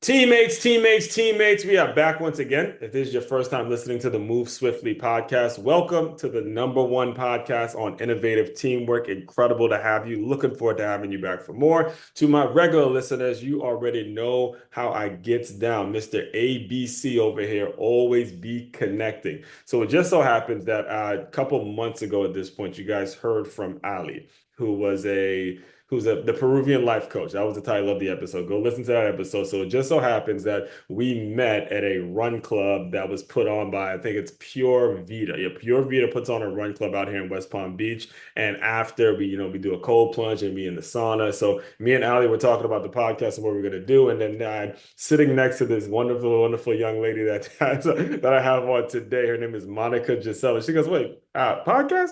Teammates, we are back once again. If this is your first time listening to the Move Swiftly podcast, welcome to the number one podcast on innovative teamwork. Incredible to have you. Looking forward to having you back for more. To my regular listeners, you already know how I gets down. Mr. ABC over here, always be connecting. So it just so happens that a couple months ago at this point, you guys heard from Ali, who was the Peruvian life coach. That was the title of the episode. Go listen to that episode. So it just so happens that we met at a run club that was put on by, I think it's Pure Vita. Yeah, Pure Vita puts on a run club out here in West Palm Beach. And after we do a cold plunge and be in the sauna. So me and Ali were talking about the podcast and what we're gonna do. And then I'm sitting next to this wonderful, wonderful young lady that I have on today. Her name is Monica Gisella. She goes, wait, podcast?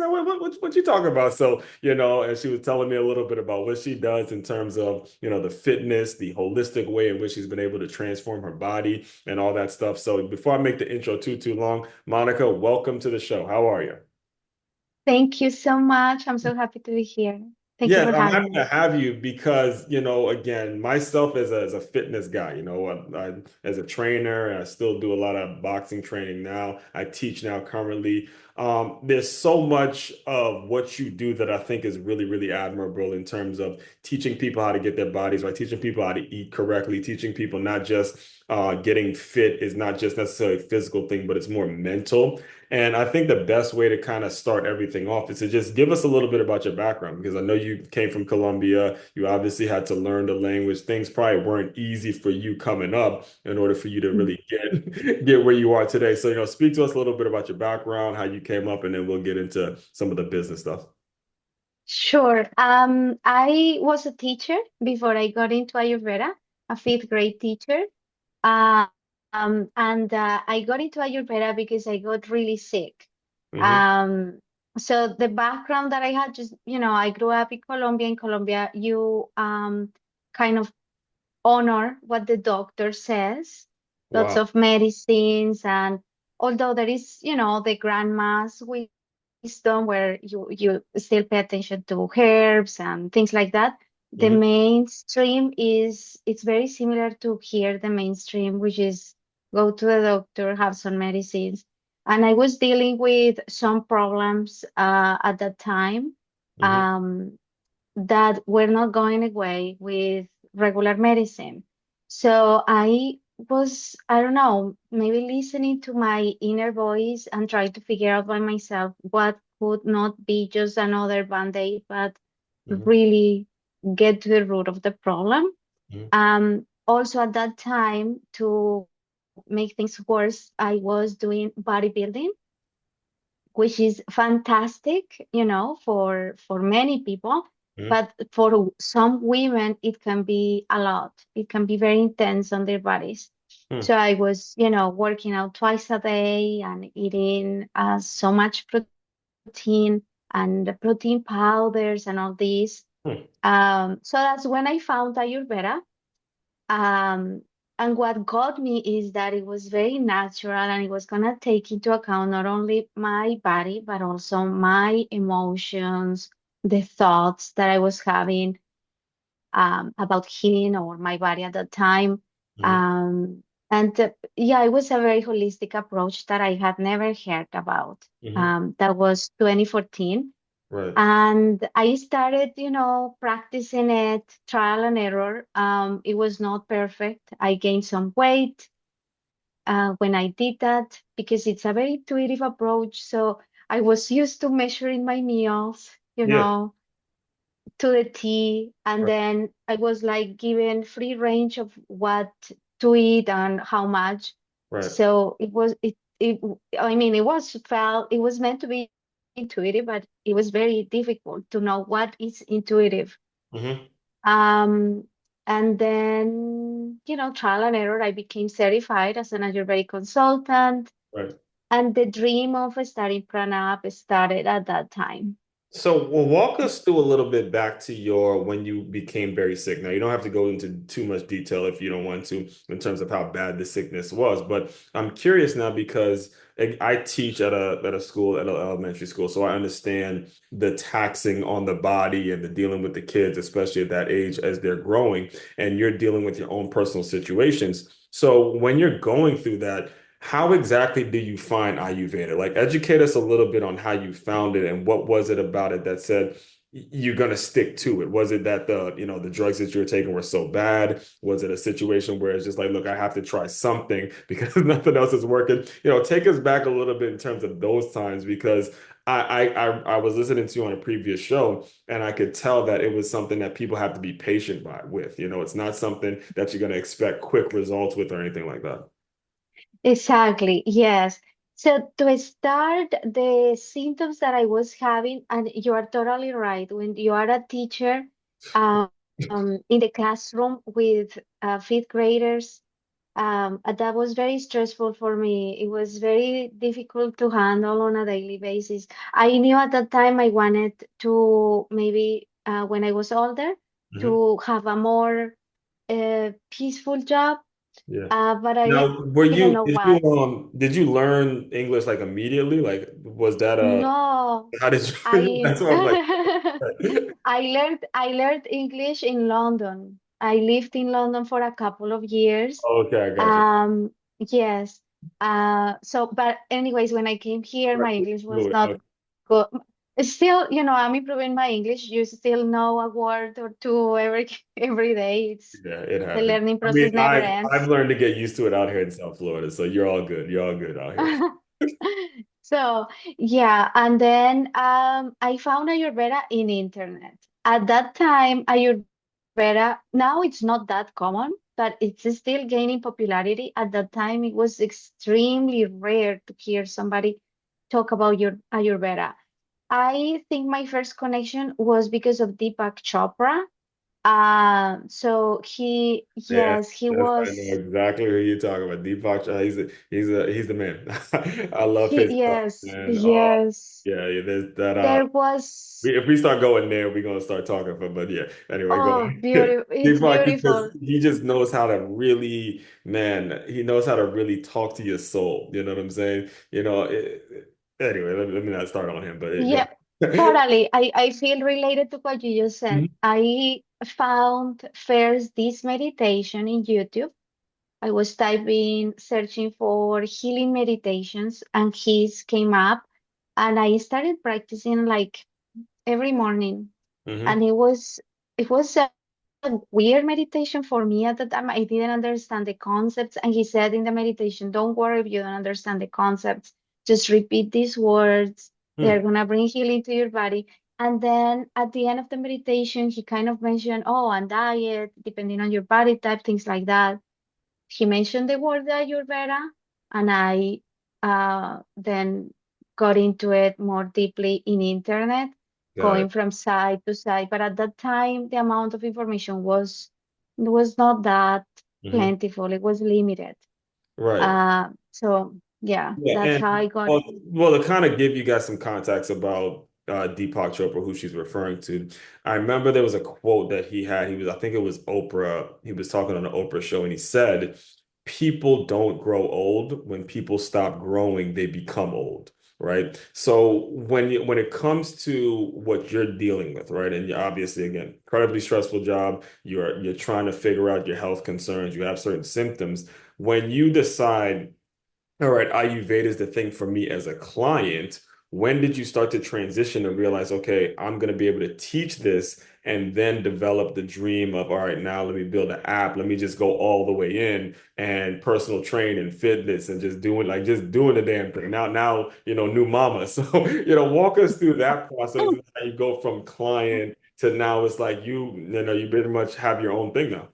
What you talking about? So, and she was telling me a little bit about what she does in terms of, the fitness, the holistic way in which she's been able to transform her body and all that stuff. So before I make the intro too long, Monica, welcome to the show. How are you? Thank you so much. I'm so happy to be here. Thank you Yes, for I'm having happy to me. have you because, again, myself as a fitness guy, as a trainer, I still do a lot of boxing training now. I teach now currently. There's so much of what you do that I think is really, really admirable in terms of teaching people how to get their bodies right, teaching people how to eat correctly, teaching people not just getting fit is not just necessarily a physical thing, but it's more mental. And I think the best way to kind of start everything off is to just give us a little bit about your background, because I know you came from Colombia. You obviously had to learn the language. Things probably weren't easy for you coming up in order for you to Mm. really get where you are today. So, speak to us a little bit about your background, how you came up, and then we'll get into some of the business stuff. Sure. I was a teacher before I got into Ayurveda, a fifth grade teacher. Uh, and I got into Ayurveda because I got really sick. Hmm. Um, so the background that I had, I grew up in Colombia. In Colombia, you kind of honor what the doctor says, lots Wow. of medicines, and although there is, the grandma's wisdom where you still pay attention to herbs and things like that. The Hmm. mainstream is it's very similar to here, the mainstream, which is go to the doctor, have some medicines. And I was dealing with some problems at that time. Hmm. Um, that were not going away with regular medicine. So I don't know, maybe listening to my inner voice and trying to figure out by myself what could not be just another band-aid, but Hmm. really get to the root of the problem. Hmm. Also at that time, to make things worse, I was doing bodybuilding, which is fantastic, for many people. Hmm. But for some women, it can be a lot. It can be very intense on their bodies. Hmm. So I was, working out twice a day and eating so much protein and protein powders and all these. Hmm. So that's when I found Ayurveda. Um, and what got me is that it was very natural and it was going to take into account not only my body, but also my emotions, the thoughts that I was having about healing or my body at that time. Hmm. And yeah, it was a very holistic approach that I had never heard about. Hmm. That was 2014. Right. And I started, practicing it, trial and error. It was not perfect. I gained some weight when I did that because it's a very intuitive approach. So I was used to measuring my meals, Yeah. to the T. And Right. then I was like given free range of what to eat and how much. Right. So I mean, it was meant to be intuitive, but it was very difficult to know what is intuitive. Hmm. Um, and then, trial and error, I became certified as an Ayurvedic consultant. Right. And the dream of starting Pranab started at that time. So, well, walk us through a little bit back to your when you became very sick. Now, you don't have to go into too much detail if you don't want to, in terms of how bad the sickness was. But I'm curious now because I teach at a school, at an elementary school, so I understand the taxing on the body and the dealing with the kids, especially at that age as they're growing, and you're dealing with your own personal situations. So, when you're going through that, how exactly do you find Ayurveda? Like, educate us a little bit on how you found it and what was it about it that said you're gonna stick to it? Was it that the drugs that you were taking were so bad? Was it a situation where it's just like, look, I have to try something because nothing else is working? Take us back a little bit in terms of those times because I was listening to you on a previous show and I could tell that it was something that people have to be patient with. It's not something that you're gonna expect quick results with or anything like that. Exactly, yes. So to start, the symptoms that I was having, and you are totally right, when you are a teacher in the classroom with fifth graders, that was very stressful for me. It was very difficult to handle on a daily basis. I knew at that time I wanted to maybe when I was older Mhm. to have a more peaceful job, Yeah. but I Now, didn't know what. did you learn English like immediately? Like, was that a No, how did you? I That's what I'm like. I learned English in London. I lived in London for a couple of years. Okay, I got you. Um, yes. But anyways, when I came here, Right. my English was Fluid. not Okay. good. Still, I'm improving my English. You still know a word or two every every day. Yeah, it The happens. learning I process mean, never I've ends. learned to get used to it out here in South Florida, so you're all good. You're all good out here. So yeah, and then I found Ayurveda in internet. At that time, Ayurveda, now it's not that common, but it's still gaining popularity. At that time, it was extremely rare to hear somebody talk about your Ayurveda. I think my first connection was because of Deepak Chopra. So Yeah, yes, he that's I know was, exactly who you're talking about. Deepak Chopra, he's the man. I love his stuff, yes, man. Oh, yes. yeah, yeah. There's that. There was, If we start going there, we're gonna start talking for. But yeah, anyway, go oh, on. beautiful. It's Deepak, beautiful. he just knows how to really, man. He knows how to really talk to your soul. You know what I'm saying? Anyway, let me not start on him, but go. Yeah, totally. I feel related to what you just said. Mhm. I found first this meditation in YouTube. I was typing, searching for healing meditations, and his came up, and I started practicing like every morning. And Mhm. it was a weird meditation for me at the time. I didn't understand the concepts, and he said in the meditation, "Don't worry if you don't understand the concepts. Just repeat these words. They are Mm. gonna bring healing to your body." And then at the end of the meditation, he kind of mentioned, "Oh, and diet, depending on your body type, things like that." He mentioned the word Ayurveda, and I then got into it more deeply in internet, Got going it. from side to side. But at that time, the amount of information was not that Mhm. plentiful. It was limited. Right. So yeah, Yeah, that's how and I got well, it. to kind of give you guys some context about Deepak Chopra, who she's referring to, I remember there was a quote that he had. I think it was Oprah. He was talking on the Oprah show, and he said, "People don't grow old. When people stop growing, they become old." Right. So when it comes to what you're dealing with, right, and you're obviously again incredibly stressful job, you're trying to figure out your health concerns, you have certain symptoms. When you decide all right, Ayurveda is the thing for me as a client. When did you start to transition and realize, okay, I'm going to be able to teach this and then develop the dream of, all right, now let me build an app. Let me just go all the way in and personal train and fitness and just doing the damn thing. Now, new mama. So, walk us through that process and how you go from client to now it's like you pretty much have your own thing now.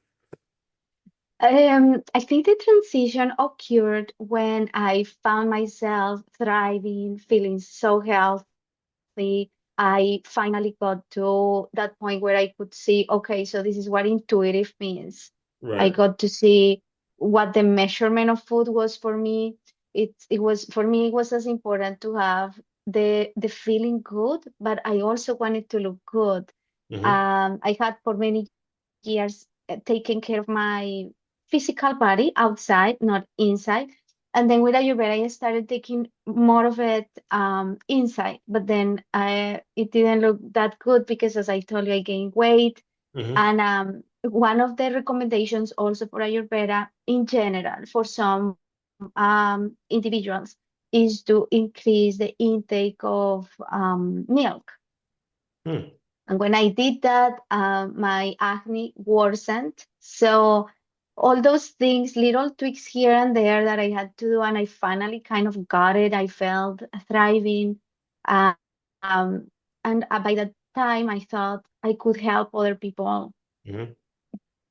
I think the transition occurred when I found myself thriving, feeling so healthy. I finally got to that point where I could see, okay, so this is what intuitive means. I Right. got to see what the measurement of food was for me. It was for me, it was as important to have the feeling good, but I also wanted to look good. Hmm. I had for many years taken care of my physical body outside, not inside. And then with Ayurveda, I started taking more of it inside. But then it didn't look that good because, as I told you, I gained weight. Hmm. And one of the recommendations also for Ayurveda in general for some individuals is to increase the intake of milk. Hmm. And when I did that, my acne worsened. So all those things, little tweaks here and there that I had to do, and I finally kind of got it. I felt thriving. Um, and by that time, I thought I could help other people Hmm.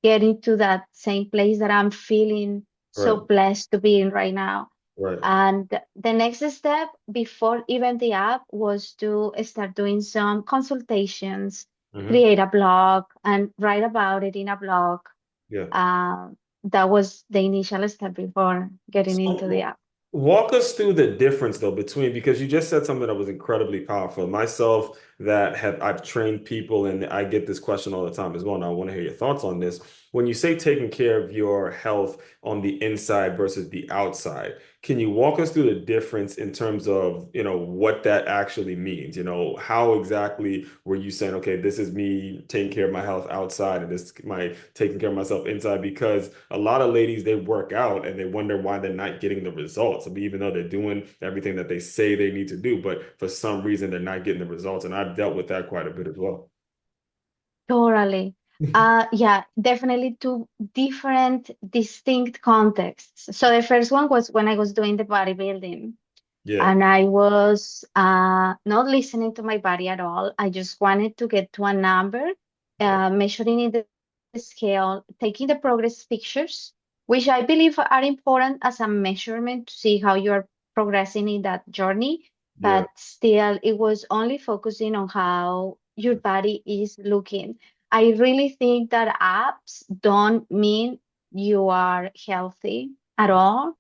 get into that same place that I'm feeling so Right. blessed to be in right now. Right. And the next step before even the app was to start doing some consultations, Hmm. create a blog, and write about it in a blog. Yeah. That was the initial step before getting into the So app. walk us through the difference though between, because you just said something that was incredibly powerful. Myself, that have I've trained people, and I get this question all the time as well. And I want to hear your thoughts on this. When you say taking care of your health on the inside versus the outside, can you walk us through the difference in terms of, what that actually means? How exactly were you saying, okay, this is me taking care of my health outside and this is my taking care of myself inside? Because a lot of ladies, they work out and they wonder why they're not getting the results. I mean, even though they're doing everything that they say they need to do, but for some reason they're not getting the results. And I've dealt with that quite a bit as well. Totally. Yeah, definitely two different, distinct contexts. So the first one was when I was doing the bodybuilding. Yeah. And I was not listening to my body at all. I just wanted to get to a number, Right. measuring in the scale, taking the progress pictures, which I believe are important as a measurement to see how you're progressing in that journey. Yeah. But still, it was only focusing on how your body is looking. I really think that apps don't mean you are healthy at all.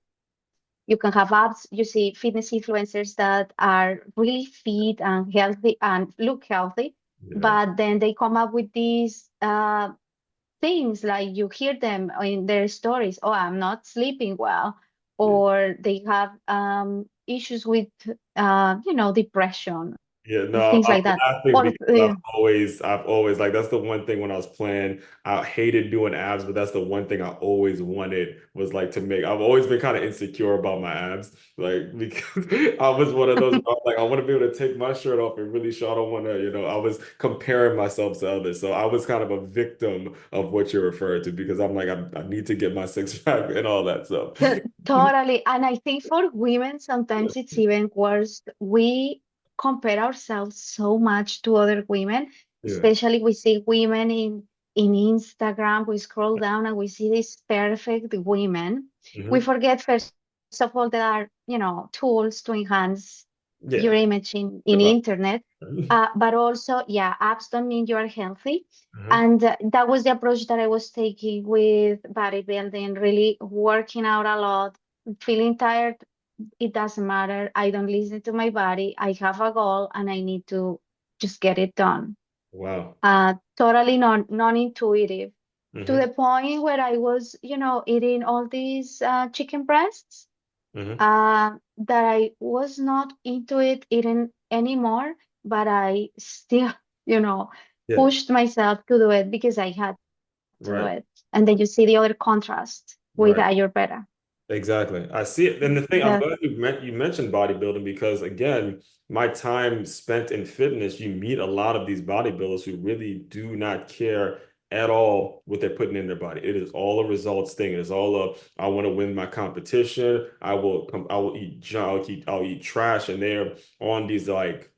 You can have apps, you see fitness influencers that are really fit and healthy and look healthy, Yeah. but then they come up with these things like you hear them in their stories, oh, I'm not sleeping well, Yeah. or they have issues with, depression, Yeah, things no, like that. I'm Or laughing because I've always like, that's the one thing when I was playing, I hated doing abs, but that's the one thing I always wanted was like to make. I've always been kind of insecure about my abs, like because I was one of those where I was like, I want to be able to take my shirt off and really show. I don't want to, I was comparing myself to others, so I was kind of a victim of what you're referring to because I'm like, I need to get my six pack and all that stuff. Totally. And I think for women, sometimes it's even worse. We compare ourselves so much to other women, Yeah. especially we see women in Instagram. We scroll down and we see these perfect women. We Hmm. forget, first of all, there are, tools to enhance your Yeah. image in internet. But also, yeah, apps don't mean you are healthy. Uh-huh. And that was the approach that I was taking with bodybuilding, really working out a lot, feeling tired. It doesn't matter. I don't listen to my body. I have a goal and I need to just get it done. Wow. Totally non-intuitive to Hmm. the point where I was, eating all these chicken breasts Hmm. that I was not into it eating anymore, but I still, you know, Yeah. pushed myself to do it because I had to do it. Right. And then you see the other contrast with Right. Ayurveda. Exactly. I see it. And the thing, I'm That glad you mentioned bodybuilding because again, my time spent in fitness, you meet a lot of these bodybuilders who really do not care at all what they're putting in their body. It is all a results thing. It is all a I want to win my competition. I will eat junk, I'll eat trash, and they're on these like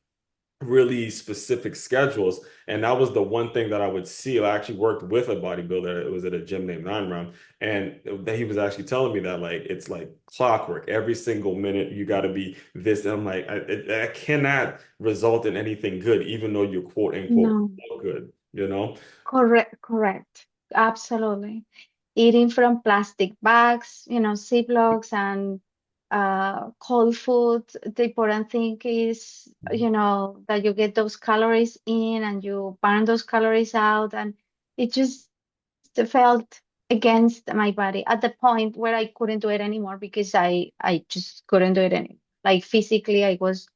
really specific schedules. And that was the one thing that I would see. I actually worked with a bodybuilder. It was at a gym named Nine Round. And he was actually telling me that like it's like clockwork. Every single minute you got to be this. And I'm like, I cannot result in anything good, even though you're quote unquote no, good, you know? correct. Absolutely. Eating from plastic bags, Ziplocs and cold food. The important thing is, that you get those calories in and you burn those calories out. And it just felt against my body at the point where I couldn't do it anymore because I just couldn't do it anymore. Like physically, I was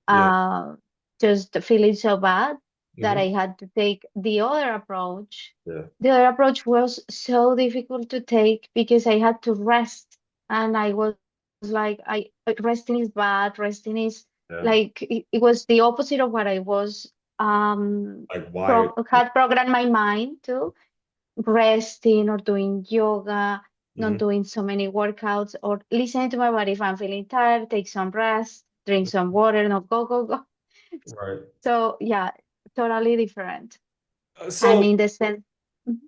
Yeah. uh, just feeling so bad that Hmm. I had to take the other approach. Yeah. The other approach was so difficult to take because I had to rest, and I was like, resting is bad. Resting is Yeah. like it was the opposite of what I was Like wired. had programmed my mind to resting or doing yoga, not Hmm. doing so many workouts, or listening to my body. If I'm feeling tired, take some rest, drink some water, not go, go, go. Right. So yeah, totally different. And So in the sense,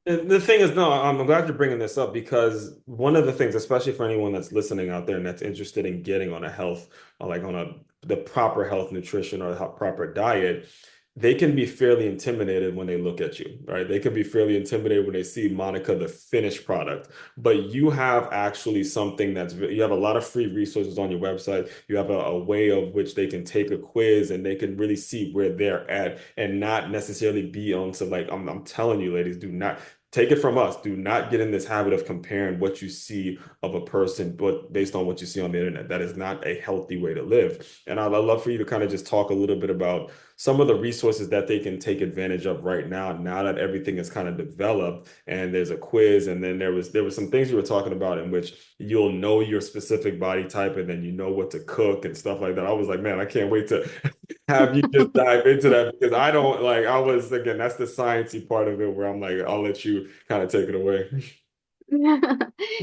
and the thing is, no, I'm glad you're bringing this up because one of the things, especially for anyone that's listening out there and that's interested in getting on a health, or like on the proper health nutrition or proper diet, they can be fairly intimidated when they look at you, right? They can be fairly intimidated when they see Monica, the finished product. But you have actually something you have a lot of free resources on your website. You have a way of which they can take a quiz and they can really see where they're at and not necessarily be on to like, I'm telling you, ladies, do not take it from us. Do not get in this habit of comparing what you see of a person, but based on what you see on the internet. That is not a healthy way to live. And I'd love for you to kind of just talk a little bit about some of the resources that they can take advantage of right now that everything is kind of developed and there's a quiz. And then there was some things you were talking about in which you'll know your specific body type and then you know what to cook and stuff like that. I was like, man, I can't wait to have you just dive into that because I don't like I was again that's the sciencey part of it where I'm like I'll let you kind of take it away.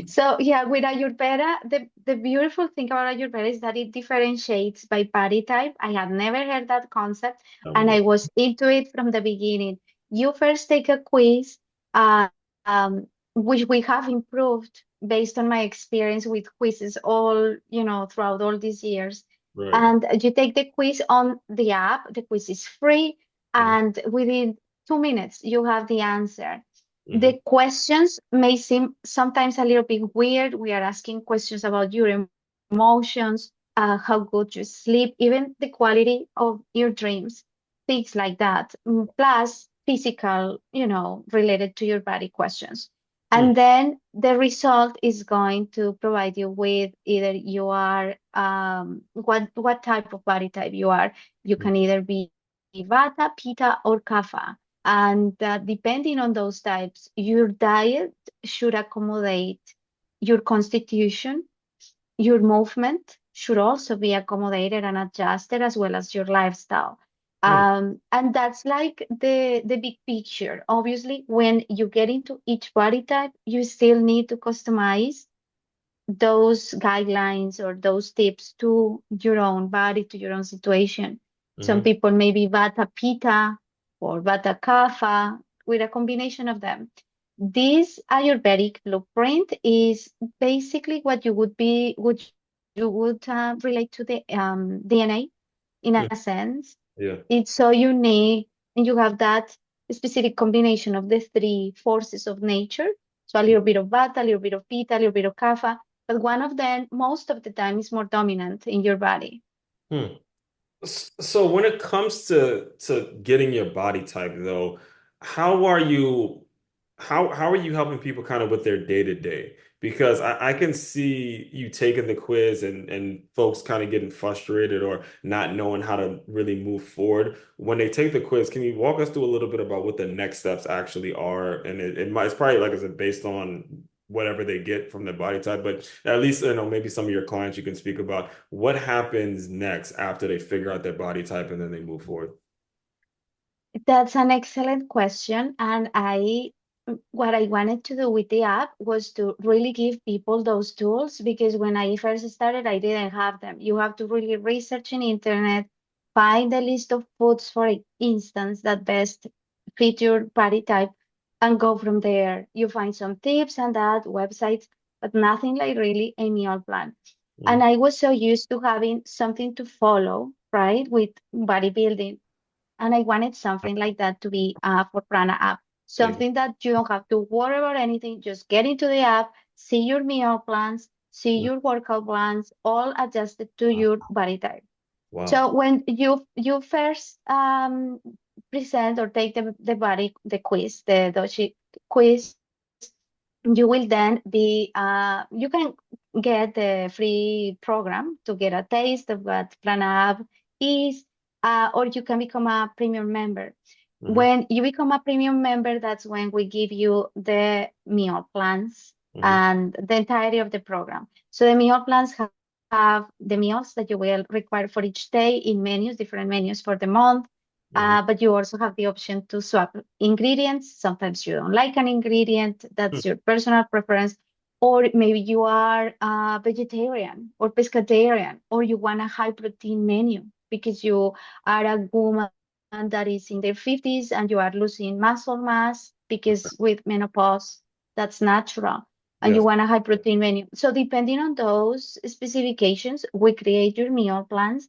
So yeah, with Ayurveda, the beautiful thing about Ayurveda is that it differentiates by body type. I had never heard that concept, and I was into it from the beginning. You first take a quiz, uh, um, which we have improved based on my experience with quizzes throughout all these years. Right. And you take the quiz on the app. The quiz is free, Hmm. and within 2 minutes you have the answer. Hmm. The questions may seem sometimes a little bit weird. We are asking questions about your emotions, how good you sleep, even the quality of your dreams, things like that. Plus physical, related to your body questions. Hmm. And then the result is going to provide you with either you are what type of body type you are. You can either be Vata, Pitta, or Kapha. And depending on those types, your diet should accommodate your constitution, your movement should also be accommodated and adjusted as well as your lifestyle. Hmm. And that's like the big picture. Obviously, when you get into each body type, you still need to customize those guidelines or those tips to your own body, to your own situation. Some Hmm. people may be Vata Pitta or Vata Kapha with a combination of them. This Ayurvedic blueprint is basically what you would relate to the DNA in Hmm. a sense. Yeah. It's so unique, and you have that specific combination of the three forces of nature. So a little bit of Vata, a little bit of Pitta, a little bit of Kapha, but one of them, most of the time, is more dominant in your body. Hmm. So when it comes to getting your body type though, how are you how are you helping people kind of with their day to day? Because I can see you taking the quiz and folks kind of getting frustrated or not knowing how to really move forward. When they take the quiz, can you walk us through a little bit about what the next steps actually are? And it's probably like I said, based on whatever they get from their body type, but at least maybe some of your clients you can speak about what happens next after they figure out their body type and then they move forward. That's an excellent question. And what I wanted to do with the app was to really give people those tools because when I first started, I didn't have them. You have to really research in internet, find a list of foods, for instance, that best fit your body type and go from there. You find some tips and that websites, but nothing like really a meal plan. And Mhm. I was so used to having something to follow, right, with bodybuilding, and I wanted something like that to be for Prana app. Like, Something that you don't have to worry about anything. Just get into the app, see your meal plans, see your workout plans, all adjusted to your body type. Wow. So when you first present or take the quiz, the Doshi quiz, you will then be you can get the free program to get a taste of what Pranab is, or you can become a premium member. Hmm. When you become a premium member, that's when we give you the meal plans Hmm. and the entirety of the program. So the meal plans have the meals that you will require for each day in menus, different menus for the month. Hmm. But you also have the option to swap ingredients. Sometimes you don't like an ingredient, that's your personal preference. Or maybe you are a vegetarian or pescatarian, or you want a high protein menu because you are a woman that is in their 50s and you are losing muscle mass because with menopause, that's natural, and you Yes. want a high protein menu. So depending on those specifications, we create your meal plans.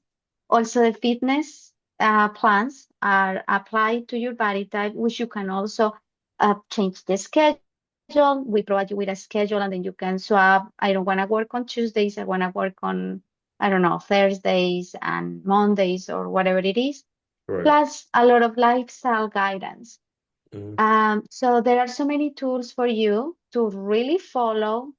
Also, the fitness plans are applied to your body type, which you can also change the schedule. We provide you with a schedule, and then you can swap. I don't want to work on Tuesdays. I want to work on, I don't know, Thursdays and Mondays or whatever it is. Correct. Plus a lot of lifestyle guidance. Hmm. So there are so many tools for you to really follow,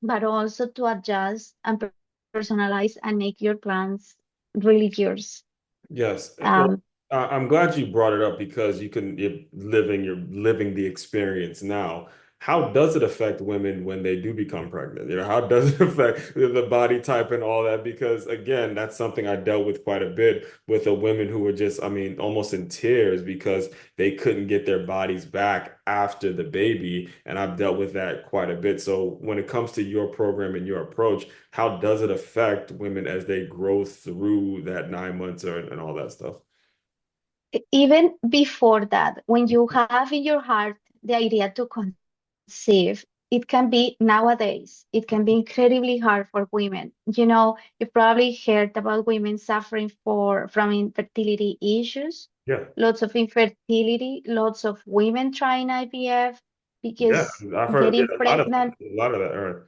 but also to adjust and personalize and make your plans really yours. Yes. Well, Um, I'm glad you brought it up because you're living the experience now. How does it affect women when they do become pregnant? How does it affect the body type and all that? Because again, that's something I dealt with quite a bit with the women who were just, I mean, almost in tears because they couldn't get their bodies back after the baby. And I've dealt with that quite a bit. So when it comes to your program and your approach, how does it affect women as they grow through that 9 months and all that stuff? Even before that, when you have in your heart the idea to conceive, it can be nowadays, it can be incredibly hard for women. You've probably heard about women suffering from infertility issues, Yeah. lots of infertility, lots of women trying IVF Yeah. because I've heard, yeah, a lot of that. All right.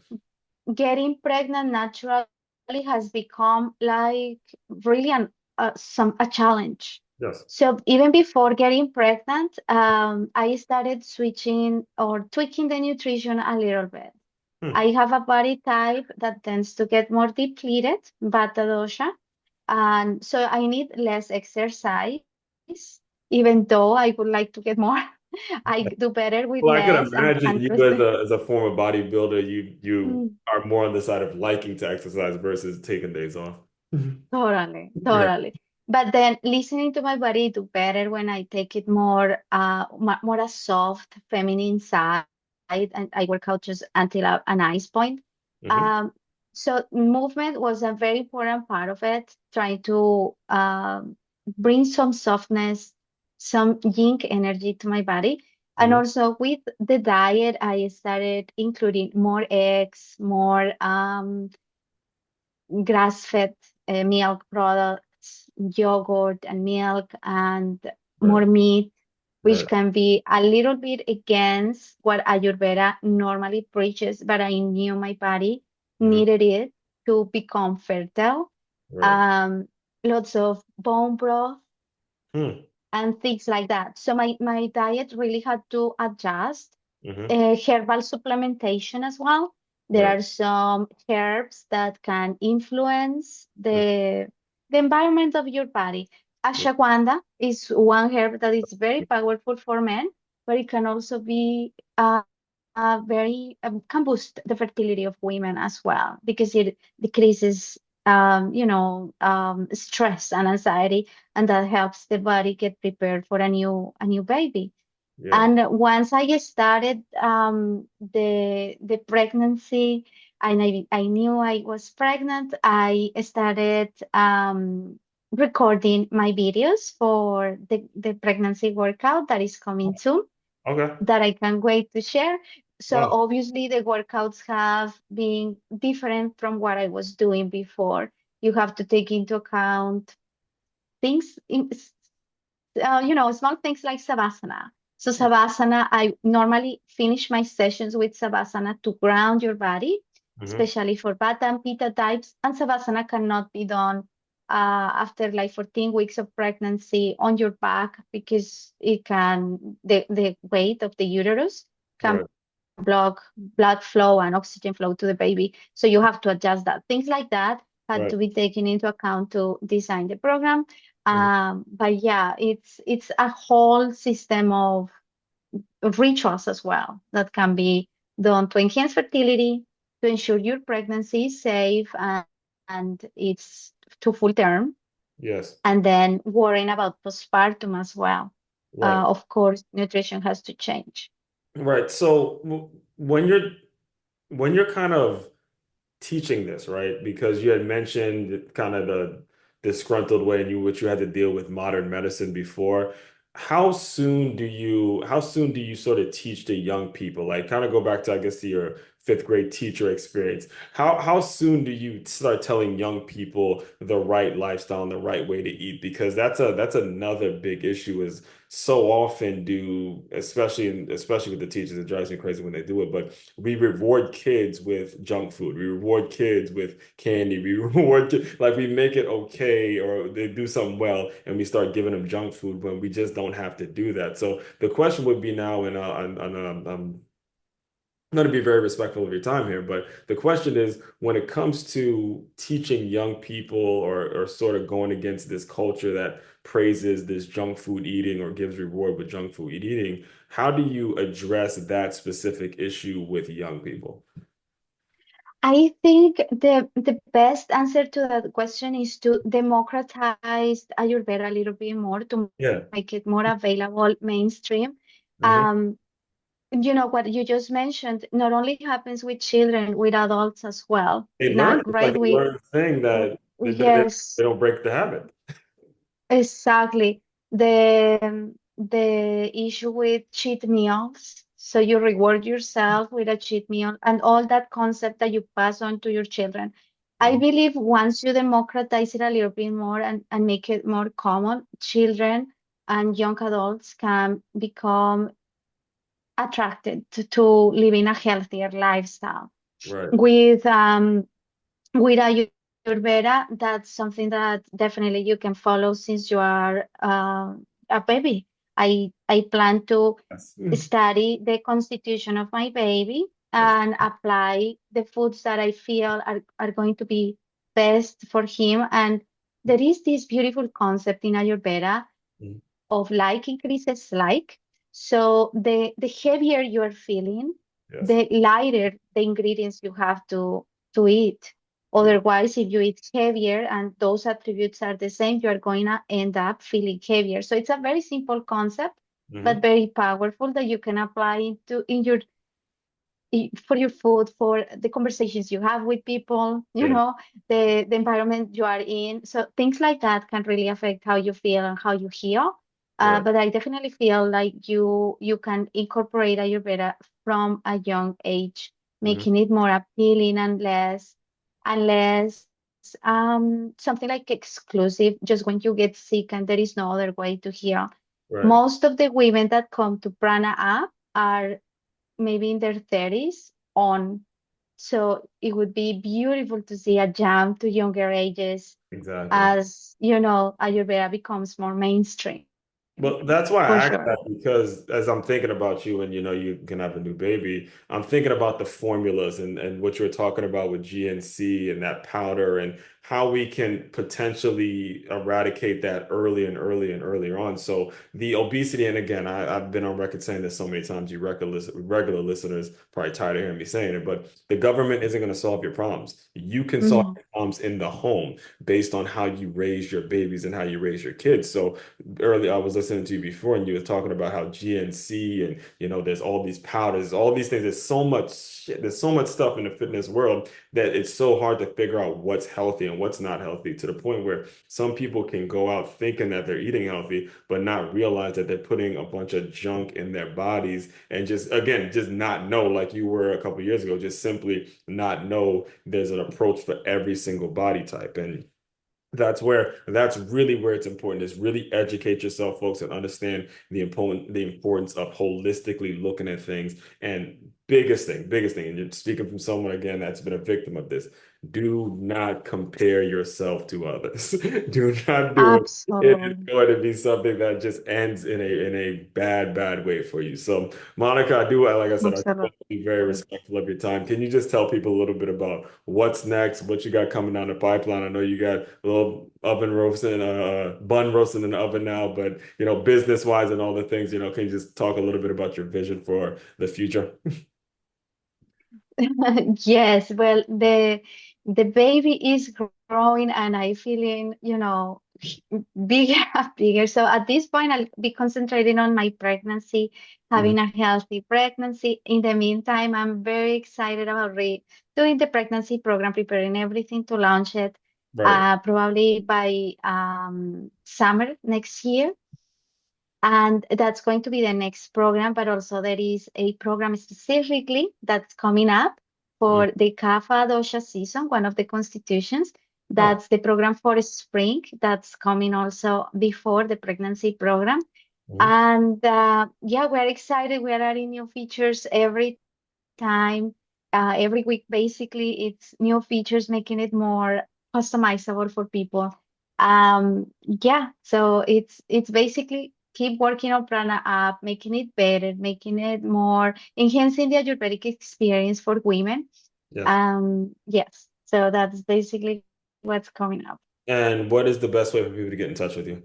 getting pregnant naturally has become like really a challenge. Yes. So even before getting pregnant, I started switching or tweaking the nutrition a little bit. Hmm. I have a body type that tends to get more depleted, Vata dosha, and so I need less exercise, even though I would like to get more. I do better with Well, I less could and imagine you present. as a former bodybuilder, you Mm, are more on the side of liking to exercise versus taking days off. Mhm. totally, Yeah. totally. But then listening to my body do better when I take it more a soft feminine side, and I work out just until a nice point. Hmm. Um, so movement was a very important part of it, trying to bring some softness, some yin energy to my body. And Hmm. also with the diet, I started including more eggs, more grass-fed milk products, yogurt and milk, and Right. more meat, which Right. can be a little bit against what Ayurveda normally preaches, but I knew my body Hmm. needed it to become fertile. Right. Um, Lots of bone broth Hmm. and things like that. So my diet really had to adjust. Hmm. Herbal supplementation as well. There Right. are some herbs that can influence Hmm. the environment of your body. Ashwagandha is one herb that is very powerful for men, but it can also be very can boost the fertility of women as well because it decreases stress and anxiety, and that helps the body get prepared for a new baby. Yeah. And once I started the pregnancy, and I knew I was pregnant, I started recording my videos for the pregnancy workout that is coming soon, Okay. that I can't wait to share. So Wow. obviously the workouts have been different from what I was doing before. You have to take into account things small things like Savasana. So Savasana, I normally finish my sessions with Savasana to ground your body. Hmm. especially for Vata and Pitta types. And Savasana cannot be done after like 14 weeks of pregnancy on your back because the weight of the uterus can Right. block blood flow and oxygen flow to the baby. So you have to adjust that. Things like that had Right. to be taken into account to design the program. Mhm. But yeah, it's a whole system of rituals as well that can be done to enhance fertility, to ensure your pregnancy is safe and it's to full term, Yes. and then worrying about postpartum as well. Right. Of course, nutrition has to change. Right. So when you're kind of teaching this, right? Because you had mentioned kind of the disgruntled way in which you had to deal with modern medicine before. How soon do you sort of teach to young people? Like kind of go back to, I guess, to your fifth grade teacher experience. How soon do you start telling young people the right lifestyle and the right way to eat? Because that's another big issue is so often do, especially with the teachers, it drives me crazy when they do it, but we reward kids with junk food. We reward kids with candy. We like we make it okay or they do something well and we start giving them junk food when we just don't have to do that. So the question would be now, and I'm going to be very respectful of your time here, but the question is when it comes to teaching young people or sort of going against this culture that praises this junk food eating or gives reward with junk food eating, how do you address that specific issue with young people? I think the best answer to that question is to democratize Ayurveda a little bit more to Yeah. make it more available mainstream. Hmm. Um, you know what you just mentioned not only happens with children, with adults as well. They learn. Now, It's like right? a learned thing that they Yes, don't break the habit. exactly. The issue with cheat meals. So you reward yourself with a cheat meal and all that concept that you pass on to your children. I Mhm. believe once you democratize it a little bit more and make it more common, children and young adults can become attracted to living a healthier lifestyle. Right. With with Ayurveda, that's something that definitely you can follow since you are a baby. I plan to Yes. study the constitution of my baby Yes. and apply the foods that I feel are going to be best for him. And there is this beautiful concept in Ayurveda Mhm. of like increases like. So the heavier you are feeling, Yes. the lighter the ingredients you have to eat. Yeah. Otherwise, if you eat heavier and those attributes are the same, you are going to end up feeling heavier. So it's a very simple concept, but Hmm. very powerful that you can apply into in your for your food, for the conversations you have with people, Yeah. the environment you are in. So things like that can really affect how you feel and how you heal. Right. But I definitely feel like you can incorporate Ayurveda from a young age, Hmm. making it more appealing and less something like exclusive, just when you get sick and there is no other way to heal. Right. Most of the women that come to Prana App are maybe in their 30s on. So it would be beautiful to see a jump to younger ages Exactly. as, Ayurveda becomes more mainstream, Well, that's why for I asked sure. that because as I'm thinking about you and you can have a new baby, I'm thinking about the formulas and what you're talking about with GNC and that powder and how we can potentially eradicate that early and early and earlier on. So the obesity, and again, I've been on record saying this so many times, you regular listeners probably tired of hearing me saying it, but the government isn't going to solve your problems. You can solve Mhm. your problems in the home based on how you raise your babies and how you raise your kids. So earlier I was listening to you before and you were talking about how GNC and there's all these powders, all these things. There's so much shit, there's so much stuff in the fitness world that it's so hard to figure out what's healthy and what's not healthy to the point where some people can go out thinking that they're eating healthy but not realize that they're putting a bunch of junk in their bodies and just again just not know like you were a couple years ago, just simply not know there's an approach for every single body type. And that's really where it's important is really educate yourself folks and understand the importance of holistically looking at things and biggest thing, and you're speaking from someone again that's been a victim of this. Do not compare yourself to others. Do not do it. It is Absolutely. going to be something that just ends in a bad way for you. So, Monica, like I said, I do want to be very Absolutely. respectful of your time. Can you just tell people a little bit about what's next, what you got coming down the pipeline? I know you got a little oven roasting, bun roasting in the oven now, but business wise and all the things, can you just talk a little bit about your vision for the future? Yes, well, the baby is growing and I feeling, bigger and bigger. So at this point, I'll be concentrating on my pregnancy, Mhm. having a healthy pregnancy. In the meantime, I'm very excited about re doing the pregnancy program, preparing everything to launch it, Right. probably by summer next year. And that's going to be the next program, but also there is a program specifically that's coming up Mm. for the Kapha Dosha season, one of the constitutions. Oh. That's the program for spring that's coming also before the pregnancy program. Mhm. And yeah, we're excited. We're adding new features every time, every week. Basically, it's new features making it more customizable for people. Yeah, so it's basically keep working on Prana app, making it better, making it more enhancing the Ayurvedic experience for women. Yes. Yes, so that's basically what's coming up. And what is the best way for people to get in touch with you?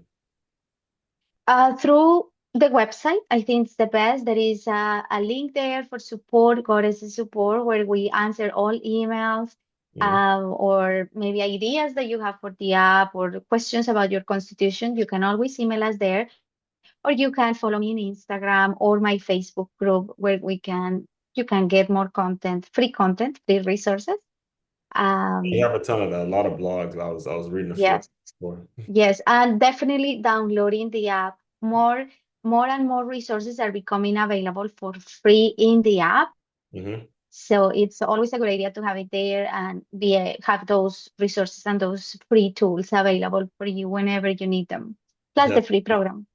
Through the website, I think it's the best. There is a link there for support, Goddess support, where we answer all emails Mhm. or maybe ideas that you have for the app or questions about your constitution. You can always email us there, or you can follow me on Instagram or my Facebook group where you can get more content, free resources. You Um, have a ton of that, a lot of blogs. I was reading a few yes. before. Yes, and definitely downloading the app. More and more resources are becoming available for free in the app. Hmm. So it's always a good idea to have it there and have those resources and those free tools available for you whenever you need them. Plus the free program.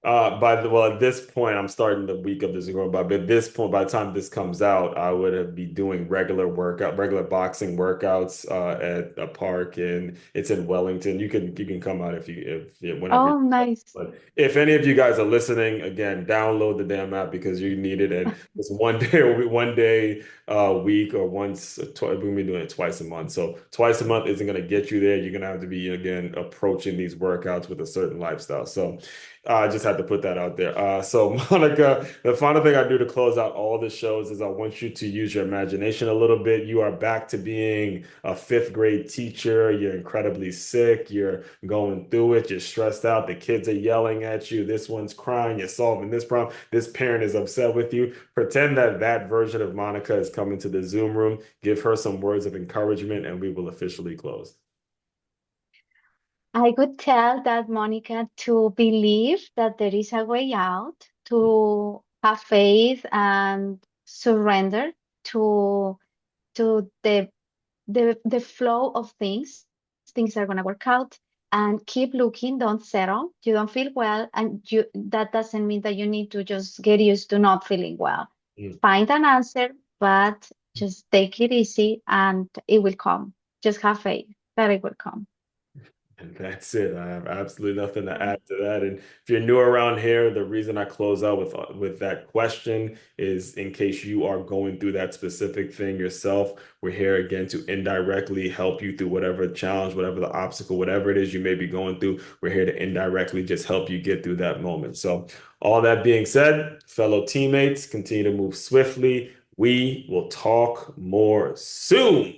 At this point, I'm starting the week of this going by. But at this point, by the time this comes out, I would have be doing regular boxing workouts at a park, and it's in Wellington. You can come out if whenever. Oh, nice. But if any of you guys are listening, again, download the damn app because you need it. And it's one day one day a week or we're gonna be doing it twice a month. So twice a month isn't gonna get you there. You're gonna have to be again approaching these workouts with a certain lifestyle. So I just had to put that out there. So, Monica, the final thing I do to close out all the shows is I want you to use your imagination a little bit. You are back to being a fifth grade teacher. You're incredibly sick. You're going through it. You're stressed out. The kids are yelling at you. This one's crying. You're solving this problem. This parent is upset with you. Pretend that that version of Monica is coming to the Zoom room. Give her some words of encouragement, and we will officially close. I could tell that Monica to believe that there is a way out, to have faith and surrender to the flow of things. Things are gonna work out and keep looking, don't settle. You don't feel well, and you that doesn't mean that you need to just get used to not feeling well. Mm. Find an answer, but just take it easy and it will come. Just have faith that it will come. And that's it. I have absolutely nothing to add to that. And if you're new around here, the reason I close out with that question is in case you are going through that specific thing yourself. We're here again to indirectly help you through whatever challenge, whatever the obstacle, whatever it is you may be going through. We're here to indirectly just help you get through that moment. So, all that being said, fellow teammates, continue to move swiftly. We will talk more soon.